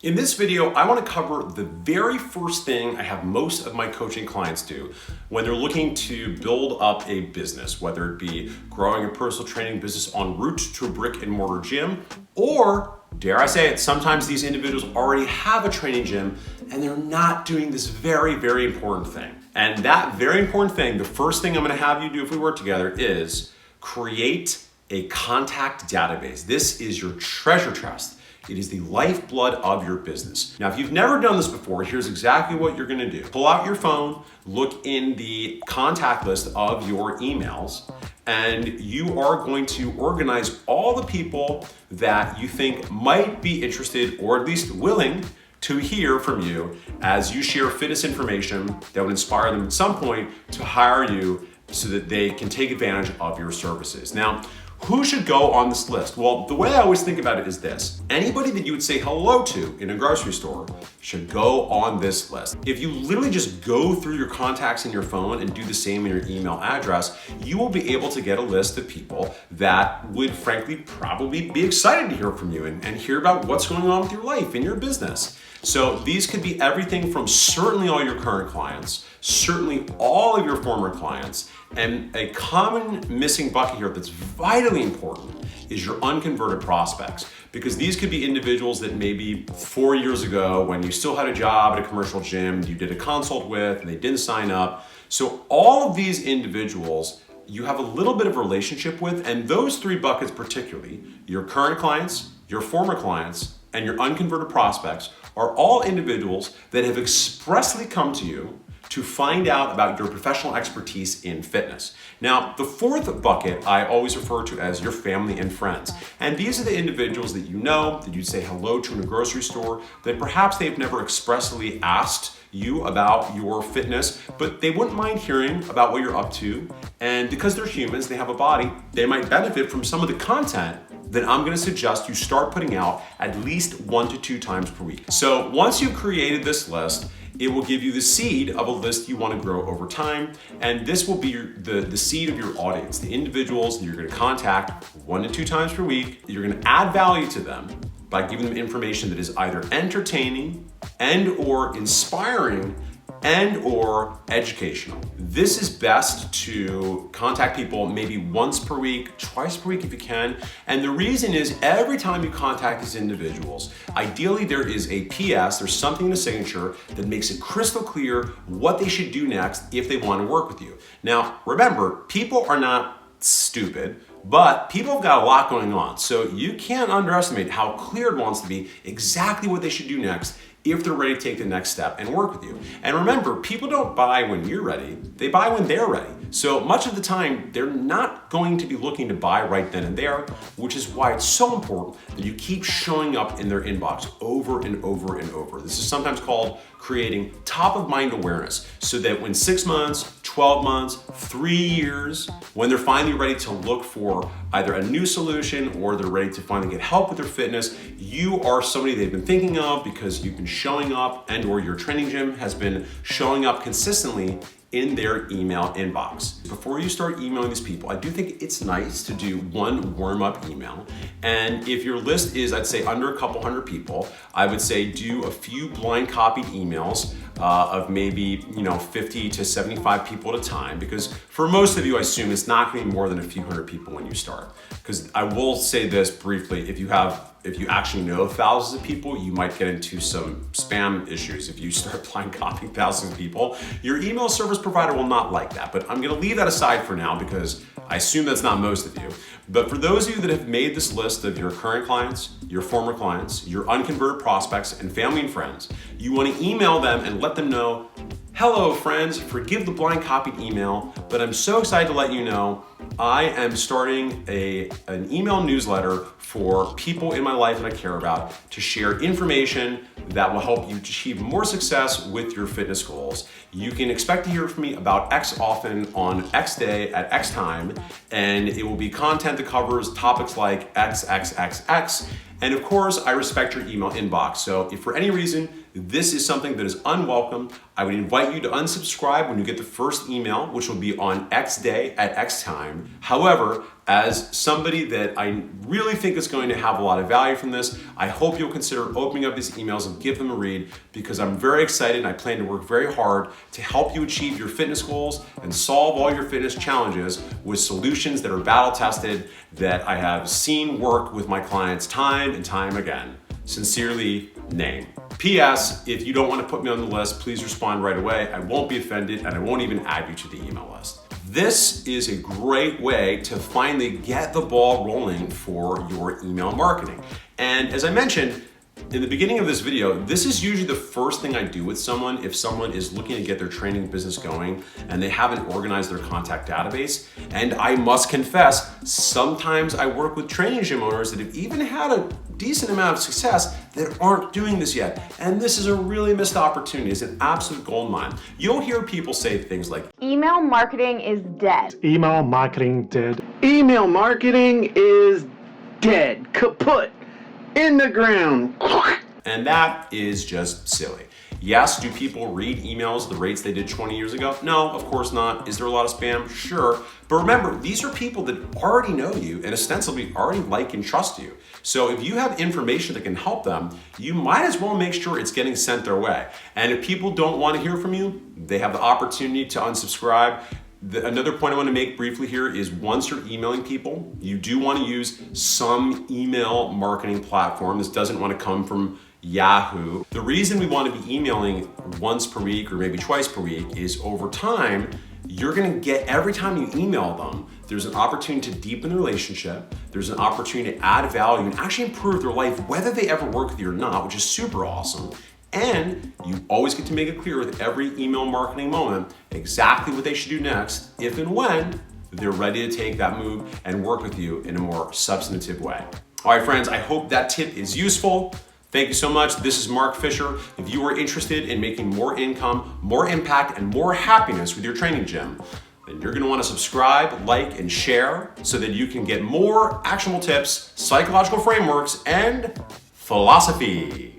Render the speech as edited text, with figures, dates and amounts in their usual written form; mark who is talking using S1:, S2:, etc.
S1: In this video, I want to cover the very first thing I have most of my coaching clients do when they're looking to build up a business, whether it be growing a personal training business en route to a brick and mortar gym, or dare I say it, sometimes these individuals already have a training gym and they're not doing this very, very important thing. And that very important thing, the first thing I'm going to have you do if we work together is create a contact database. This is your treasure chest. It is the lifeblood of your business. Now, if you've never done this before, here's exactly what you're gonna do. Pull out your phone, look in the contact list of your emails, and you are going to organize all the people that you think might be interested or at least willing to hear from you as you share fitness information that would inspire them at some point to hire you so that they can take advantage of your services. Now, who should go on this list? Well, the way I always think about it is this. Anybody that you would say hello to in a grocery store should go on this list. If you literally just go through your contacts in your phone and do the same in your email address, you will be able to get a list of people that would frankly probably be excited to hear from you and hear about what's going on with your life and your business. So these could be everything from certainly all your current clients, certainly all of your former clients, and a common missing bucket here that's vitally important is your unconverted prospects. Because these could be individuals that maybe 4 years ago, when you still had a job at a commercial gym, you did a consult with and they didn't sign up. So all of these individuals you have a little bit of a relationship with, and those three buckets particularly, your current clients, your former clients, and your unconverted prospects are all individuals that have expressly come to you to find out about your professional expertise in fitness. Now, the fourth bucket I always refer to as your family and friends. And these are the individuals that you know, that you'd say hello to in a grocery store, that perhaps they've never expressly asked you about your fitness, but they wouldn't mind hearing about what you're up to. And because they're humans, they have a body, they might benefit from some of the content that I'm gonna suggest you start putting out at least 1 to 2 times per week. So once you've created this list, it will give you the seed of a list you want to grow over time. And this will be the seed of your audience, the individuals that you're going to contact 1 to 2 times per week. You're going to add value to them by giving them information that is either entertaining and or inspiring and or educational. This is best to contact people maybe once per week, twice per week if you can. And the reason is every time you contact these individuals, ideally there is a PS, there's something in the signature that makes it crystal clear what they should do next if they want to work with you. Now, remember, people are not stupid, but people have got a lot going on. So you can't underestimate how clear it wants to be exactly what they should do next if they're ready to take the next step and work with you. And remember, people don't buy when you're ready, they buy when they're ready. So much of the time, they're not going to be looking to buy right then and there, which is why it's so important that you keep showing up in their inbox over and over and over. This is sometimes called creating top of mind awareness, so that when 6 months, 12 months, 3 years, when they're finally ready to look for either a new solution or they're ready to finally get help with their fitness, you are somebody they've been thinking of because you've been showing up and or your training gym has been showing up consistently in their email inbox. Before you start emailing these people, I do think it's nice to do one warm-up email. And if your list is, I'd say, under a couple hundred people, I would say do a few blind copied emails of maybe 50 to 75 people at a time, because for most of you, I assume it's not going to be more than a few hundred people when you start. Because I will say this briefly, if you actually know thousands of people, you might get into some spam issues if you start blind copying thousands of people. Your email service provider will not like that, but I'm gonna leave that aside for now because I assume that's not most of you. But for those of you that have made this list of your current clients, your former clients, your unconverted prospects, and family and friends, you wanna email them and let them know, hello friends, forgive the blind copied email, but I'm so excited to let you know I am starting an email newsletter for people in my life that I care about to share information that will help you achieve more success with your fitness goals. You can expect to hear from me about X often on X day at X time, and it will be content that covers topics like XXXX. And of course, I respect your email inbox. So if for any reason this is something that is unwelcome, I would invite you to unsubscribe when you get the first email, which will be on X day at X time. time. However, as somebody that I really think is going to have a lot of value from this, I hope you'll consider opening up these emails and give them a read, because I'm very excited and I plan to work very hard to help you achieve your fitness goals and solve all your fitness challenges with solutions that are battle tested, that I have seen work with my clients time and time again. Sincerely, Name. P.S. If you don't want to put me on the list, please respond right away. I won't be offended and I won't even add you to the email list. This is a great way to finally get the ball rolling for your email marketing. And as I mentioned in the beginning of this video, this is usually the first thing I do with someone if someone is looking to get their training business going and they haven't organized their contact database. And I must confess, sometimes I work with training gym owners that have even had a decent amount of success that aren't doing this yet. And this is a really missed opportunity. It's an absolute gold mine. You'll hear people say things like,
S2: email marketing is dead.
S3: Email marketing dead.
S4: Email marketing is dead, kaput, in the ground.
S1: and that is just silly. Yes, do people read emails at the rates they did 20 years ago? No, of course not. Is there a lot of spam? Sure. But remember, these are people that already know you and ostensibly already like and trust you. So if you have information that can help them, you might as well make sure it's getting sent their way. And if people don't want to hear from you, they have the opportunity to unsubscribe. Another point I want to make briefly here is once you're emailing people, you do want to use some email marketing platform. This doesn't want to come from Yahoo. The reason we want to be emailing once per week or maybe twice per week is over time, you're going to get, every time you email them, there's an opportunity to deepen the relationship. There's an opportunity to add value and actually improve their life, whether they ever work with you or not, which is super awesome. And you always get to make it clear with every email marketing moment exactly what they should do next, if and when they're ready to take that move and work with you in a more substantive way. All right, friends, I hope that tip is useful. Thank you so much. This is Mark Fisher. If you are interested in making more income, more impact, and more happiness with your training gym, then you're gonna wanna subscribe, like, and share so that you can get more actionable tips, psychological frameworks, and philosophy.